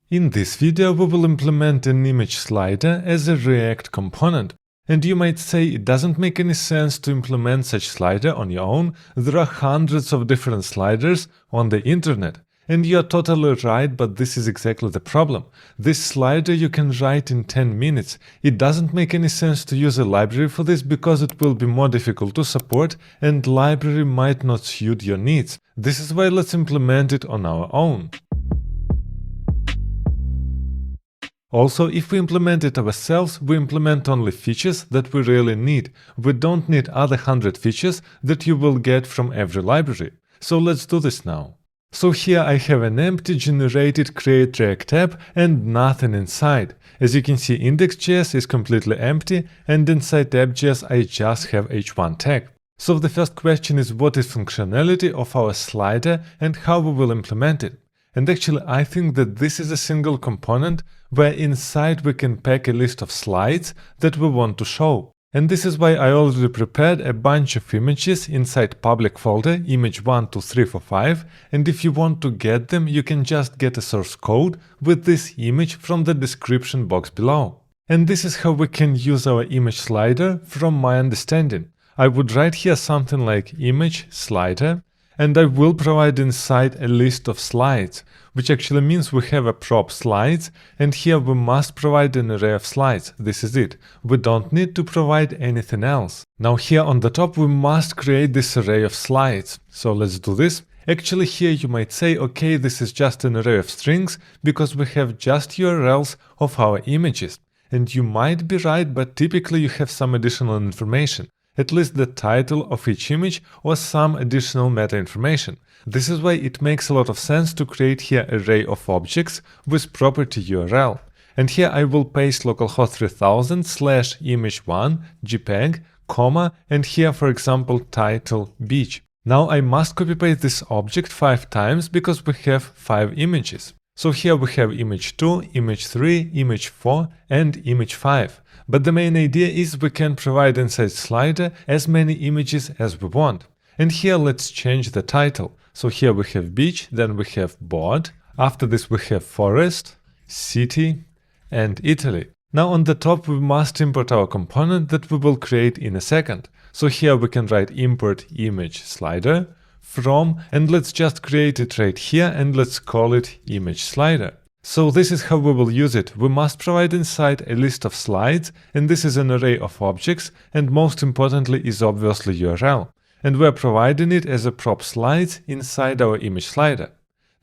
In this video we will implement an image slider as a React component. And you might say it doesn't make any sense to implement such slider on your own. There are hundreds of different sliders on the internet. And you are totally right, but this is exactly the problem. This slider you can write in 10 minutes. It doesn't make any sense to use a library for this because it will be more difficult to support and library might not suit your needs. This is why let's implement it on our own. Also, if we implement it ourselves, we implement only features that we really need. We don't need other 100 features that you will get from every library. So let's do this now. So here I have an empty generated create React tab and nothing inside. As you can see, index.js is completely empty and inside app.js I just have h1 tag. So the first question is what is functionality of our slider and how we will implement it. And actually I think that this is a single component where inside we can pack a list of slides that we want to show. And this is why I already prepared a bunch of images inside public folder image 1, 2, 3, 4, 5, and if you want to get them you can just get a source code with this image from the description box below. And this is how we can use our image slider from my understanding. I would write here something like image slider, and I will provide inside a list of slides, which actually means we have a prop slides, and here we must provide an array of slides. This is it. We don't need to provide anything else. Now here on the top we must create this array of slides. So let's do this. Actually here you might say, okay, this is just an array of strings because we have just URLs of our images. And you might be right, but typically you have some additional information. At least the title of each image or some additional meta information. This is why it makes a lot of sense to create here an array of objects with property URL. And here I will paste localhost 3000 / image1 jpeg, comma, and here for example title beach. Now I must copy paste this object 5 times because we have 5 images. So here we have image 2, image 3, image 4 and image 5. But the main idea is we can provide inside slider as many images as we want. And here let's change the title. So here we have beach, then we have board. After this we have forest, city and Italy. Now on the top we must import our component that we will create in a second. So here we can write import image slider from, and let's just create it right here and let's call it image slider. So this is how we will use it. We must provide inside a list of slides, and this is an array of objects, and most importantly is obviously URL. And we're providing it as a prop slides inside our image slider.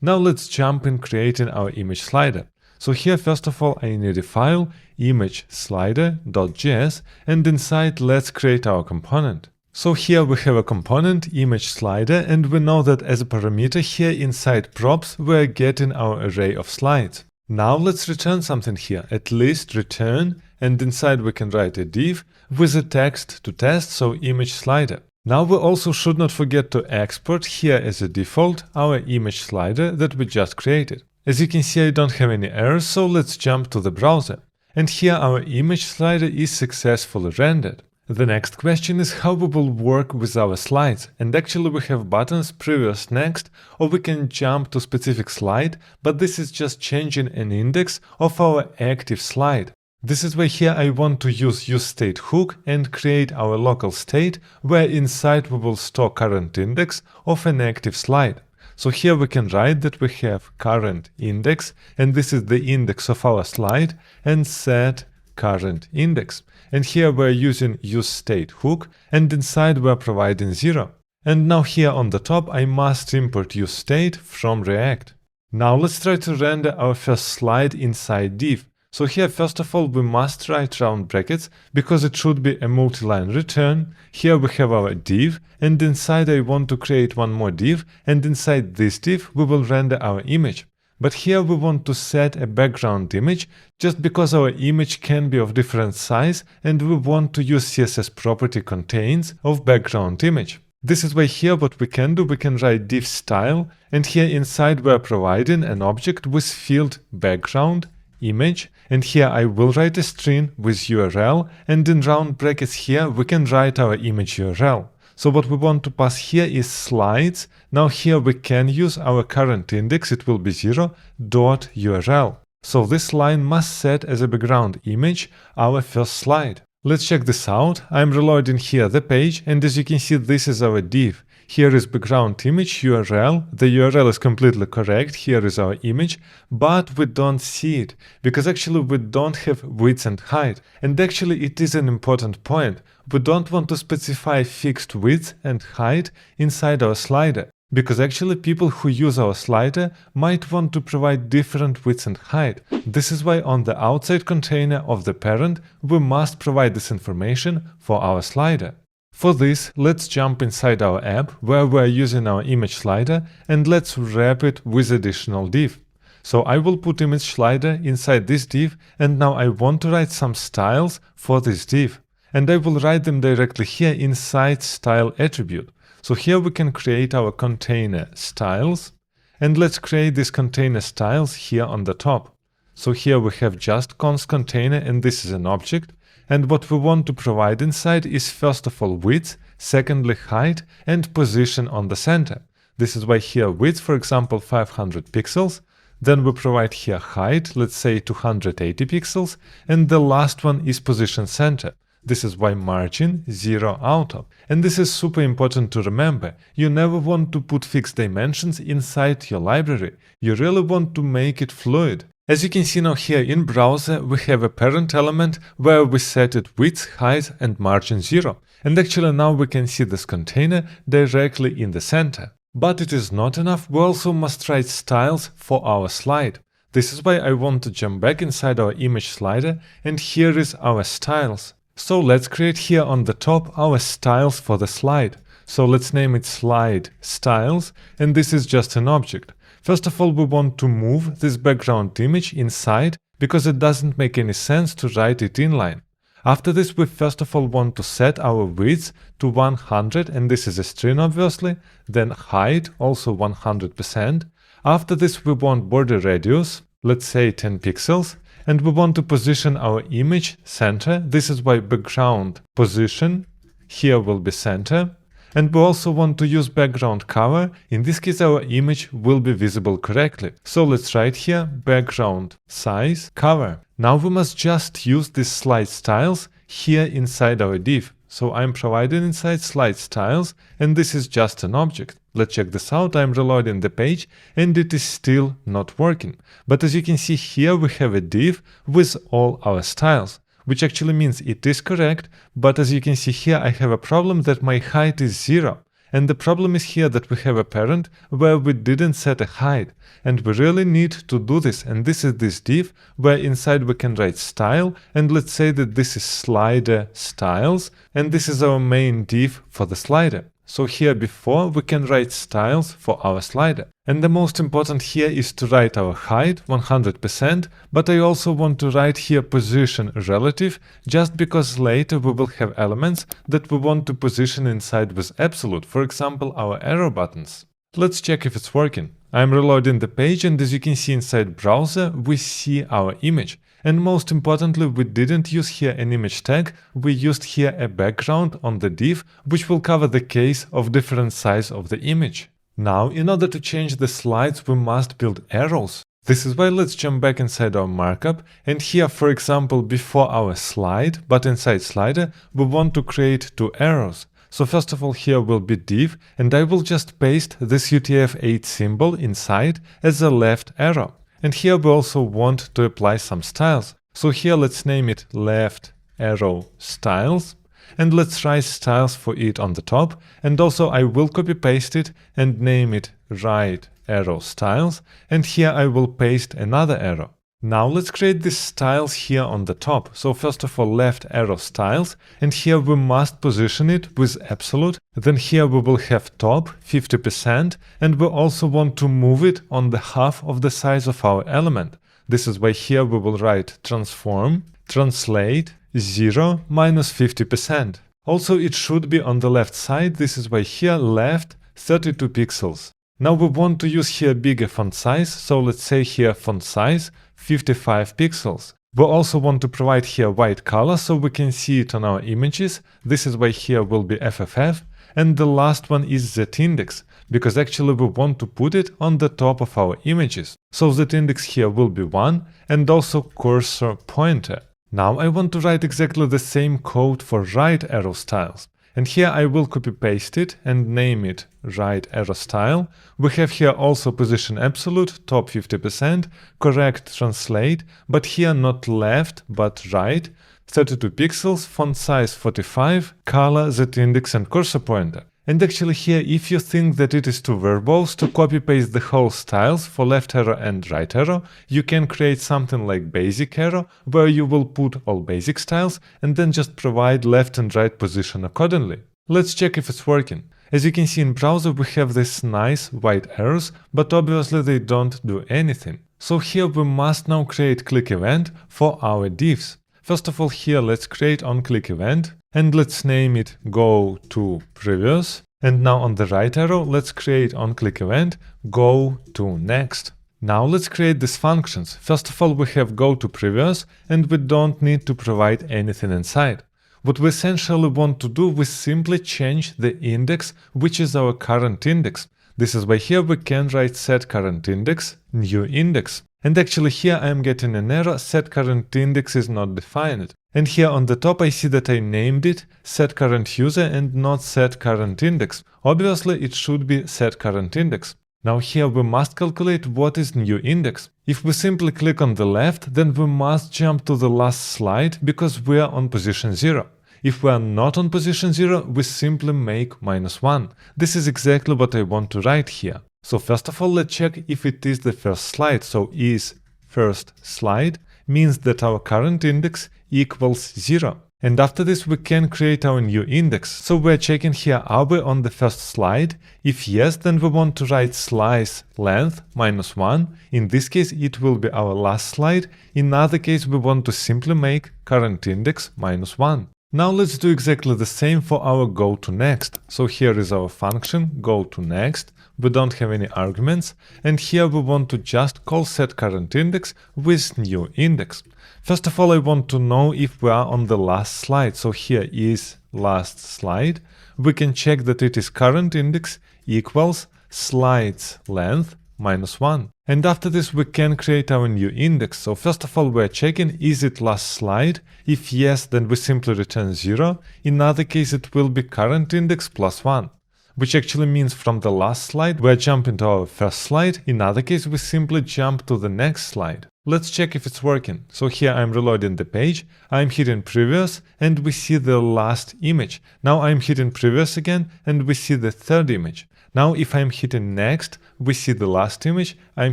Now let's jump in creating our image slider. So here first of all I need a file image slider.js, and inside let's create our component. So here we have a component image slider, and we know that as a parameter here inside props we're getting our array of slides. Now let's return something here, at least return, and inside we can write a div with a text to test, so image slider. Now we also should not forget to export here as a default our image slider that we just created. As you can see I don't have any errors, so let's jump to the browser. And here our image slider is successfully rendered. The next question is how we will work with our slides, and actually we have buttons previous, next, or we can jump to specific slide, but this is just changing an index of our active slide. This is why here I want to use useState hook and create our local state where inside we will store current index of an active slide. So here we can write that we have current index, and this is the index of our slide, and set current index. And here we're using useState hook, and inside we're providing 0. And now here on the top I must import useState from React. Now let's try to render our first slide inside div. So here first of all we must write round brackets because it should be a multi-line return. Here we have our div, and inside I want to create one more div, and inside this div we will render our image. But here we want to set a background image just because our image can be of different size and we want to use CSS property contains of background image. This is why here what we can do, we can write div style, and here inside we are providing an object with field background image, and here I will write a string with URL, and in round brackets here we can write our image URL. So what we want to pass here is slides. Now here we can use our current index, it will be 0.url. So this line must set as a background image our first slide. Let's check this out. I'm reloading here the page, and as you can see, this is our div. Here is background image URL. The URL is completely correct. Here is our image, but we don't see it because actually we don't have width and height. And actually it is an important point. We don't want to specify fixed width and height inside our slider, because actually people who use our slider might want to provide different width and height. This is why on the outside container of the parent, we must provide this information for our slider. For this, let's jump inside our app where we're using our image slider, and let's wrap it with additional div. So I will put image slider inside this div, and now I want to write some styles for this div. And I will write them directly here inside style attribute. So here we can create our container styles, and let's create these container styles here on the top. So here we have just const container, and this is an object. And what we want to provide inside is first of all width, secondly height, and position on the center. This is why here width, for example, 500 pixels. Then we provide here height, let's say 280 pixels. And the last one is position center. This is why margin 0 auto. And this is super important to remember. You never want to put fixed dimensions inside your library. You really want to make it fluid. As you can see now here in browser, we have a parent element where we set it width, height, and margin 0. And actually now we can see this container directly in the center. But it is not enough, we also must write styles for our slide. This is why I want to jump back inside our image slider, and here is our styles. So let's create here on the top our styles for the slide. So let's name it slide styles, and this is just an object. First of all, we want to move this background image inside because it doesn't make any sense to write it inline. After this, we first of all want to set our width to 100, and this is a string obviously, then height also 100%. After this, we want border radius, let's say 10 pixels, and we want to position our image center. This is why background position here will be center. And we also want to use background cover. In this case, our image will be visible correctly. So let's write here background size cover. Now we must just use these slide styles here inside our div. So I'm providing inside slide styles, and this is just an object. Let's check this out. I'm reloading the page, and it is still not working. But as you can see here, we have a div with all our styles, which actually means it is correct, but as you can see here, I have a problem that my height is 0. And the problem is here that we have a parent where we didn't set a height. And we really need to do this. And this is this div where inside we can write style. And let's say that this is slider styles. And this is our main div for the slider. So here before we can write styles for our slider. And the most important here is to write our height 100%, but I also want to write here position relative, just because later we will have elements that we want to position inside with absolute, for example our arrow buttons. Let's check if it's working. I'm reloading the page, and as you can see inside browser, we see our image. And most importantly, we didn't use here an image tag, we used here a background on the div, which will cover the case of different size of the image. Now, in order to change the slides, we must build arrows. This is why let's jump back inside our markup, and here, for example, before our slide, but inside slider, we want to create two arrows. So first of all, here will be div, and I will just paste this UTF-8 symbol inside as a left arrow. And here we also want to apply some styles. So here let's name it left arrow styles, and let's write styles for it on the top. And also I will copy paste it and name it right arrow styles, and here I will paste another arrow. Now let's create these styles here on the top. So first of all, left arrow styles, and here we must position it with absolute. Then here we will have top 50%, and we also want to move it on the half of the size of our element. This is why here we will write transform, translate 0 minus 50%. Also it should be on the left side. This is why here left 32 pixels. Now we want to use here bigger font size, so let's say here font size 55 pixels. We also want to provide here white color so we can see it on our images. This is why here will be FFF, and the last one is Z-index. because actually we want to put it on the top of our images. So that index here will be 1 and also cursor pointer. Now I want to write exactly the same code for right arrow styles. And here I will copy paste it and name it right arrow style. We have here also position absolute, top 50%, correct translate, but here not left but right, 32 pixels, font size 45, color, z-index and cursor pointer. And actually here, if you think that it is too verbose to copy-paste the whole styles for left arrow and right arrow, you can create something like basic arrow, where you will put all basic styles and then just provide left and right position accordingly. Let's check if it's working. As you can see in browser, we have these nice white arrows, but obviously they don't do anything. So here we must now create click event for our divs. First of all, here let's create onClick event and let's name it go to previous. And now on the right arrow, let's create onClick event go to next. Now let's create these functions. First of all, we have go to previous and we don't need to provide anything inside. What we essentially want to do, we simply change the index, which is our current index. This is why here we can write set current index, new index. And actually here I am getting an error, set current index is not defined. And here on the top I see that I named it set current user and not set current index. Obviously it should be set current index. Now here we must calculate what is new index. If we simply click on the left, then we must jump to the last slide because we are on position 0. If we are not on position 0, we simply make -1. This is exactly what I want to write here. So first of all, let's check if it is the first slide. So is first slide means that our current index equals 0. And after this, we can create our new index. So we're checking here, are we on the first slide? If yes, then we want to write slice length -1. In this case, it will be our last slide. In other case, we want to simply make current index -1. Now let's do exactly the same for our go to next. So here is our function go to next. We don't have any arguments, and here we want to just call set current index with new index. First of all, I want to know if we are on the last slide. So here is last slide. We can check that it is current index equals slides length -1. And after this, we can create our new index. So first of all, we're checking, is it last slide? If yes, then we simply return 0. In other case, it will be current index +1. Which actually means from the last slide, we're jumping to our first slide. In other case, we simply jump to the next slide. Let's check if it's working. So here I'm reloading the page, I'm hitting previous, and we see the last image. Now I'm hitting previous again, and we see the third image. Now if I'm hitting next, we see the last image, I'm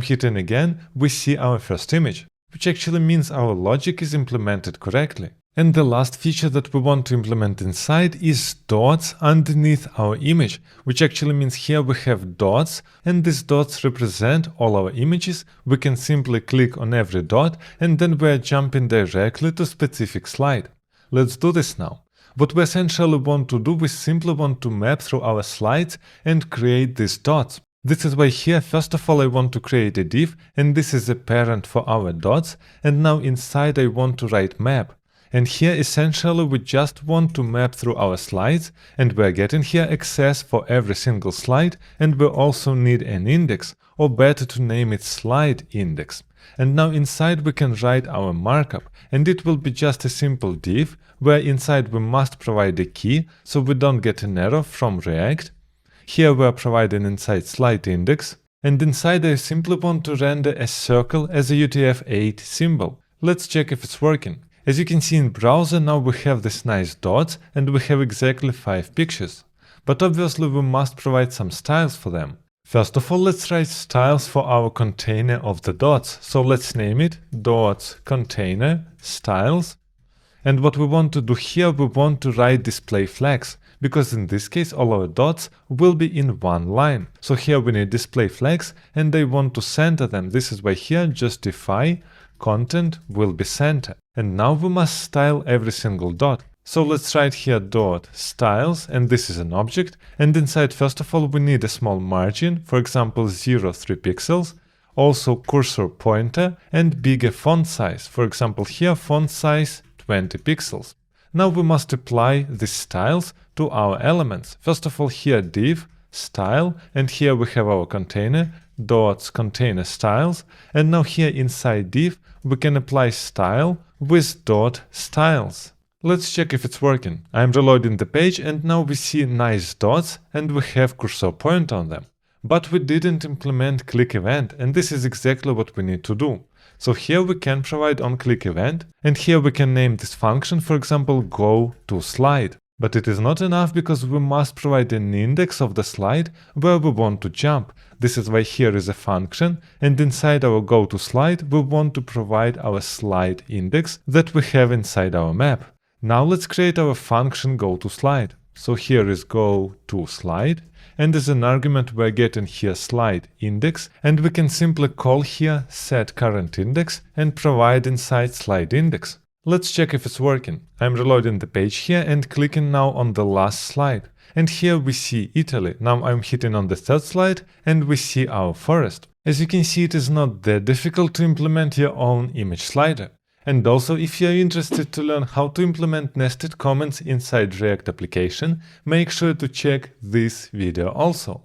hitting again, we see our first image. Which actually means our logic is implemented correctly. And the last feature that we want to implement inside is dots underneath our image, which actually means here we have dots, and these dots represent all our images. We can simply click on every dot, and then we are jumping directly to a specific slide. Let's do this now. What we essentially want to do, we simply want to map through our slides and create these dots. This is why here, first of all, I want to create a div, and this is a parent for our dots, and now inside I want to write map. And here essentially we just want to map through our slides, and we're getting here access for every single slide, and we also need an index, or better to name it slide index. And now inside we can write our markup, and it will be just a simple div, where inside we must provide a key, so we don't get an error from React. Here we are providing inside slide index, and inside I simply want to render a circle as a UTF-8 symbol. Let's check if it's working. As you can see in browser, now we have these nice dots, and we have exactly 5 pictures. But obviously we must provide some styles for them. First of all, let's write styles for our container of the dots. So let's name it dots container styles. And what we want to do here, we want to write display flags, because in this case all our dots will be in one line. So here we need display flags, and I want to center them. This is why here justify content will be center. And now we must style every single dot. So let's write here dot styles, and this is an object, and inside first of all we need a small margin, for example 0.3 pixels, also cursor pointer, and bigger font size, for example here font size 20 pixels. Now we must apply these styles to our elements. First of all here div style, and here we have our container, dots container styles, and now here inside div we can apply style with dot styles. Let's check if it's working. I'm reloading the page and now we see nice dots and we have cursor point on them. But we didn't implement click event, and this is exactly what we need to do. So here we can provide on click event, and here we can name this function, for example, go to slide. But it is not enough because we must provide an index of the slide where we want to jump. This is why here is a function, and inside our go to slide we want to provide our slide index that we have inside our map. Now let's create our function go to slide. So here is go to slide, and as an argument we're getting here slide index, and we can simply call here set current index and provide inside slide index. Let's check if it's working. I'm reloading the page here and clicking now on the last slide. And here we see Italy. Now I'm hitting on the third slide and we see our forest. As you can see, it is not that difficult to implement your own image slider. And also, if you're interested to learn how to implement nested comments inside React application, make sure to check this video also.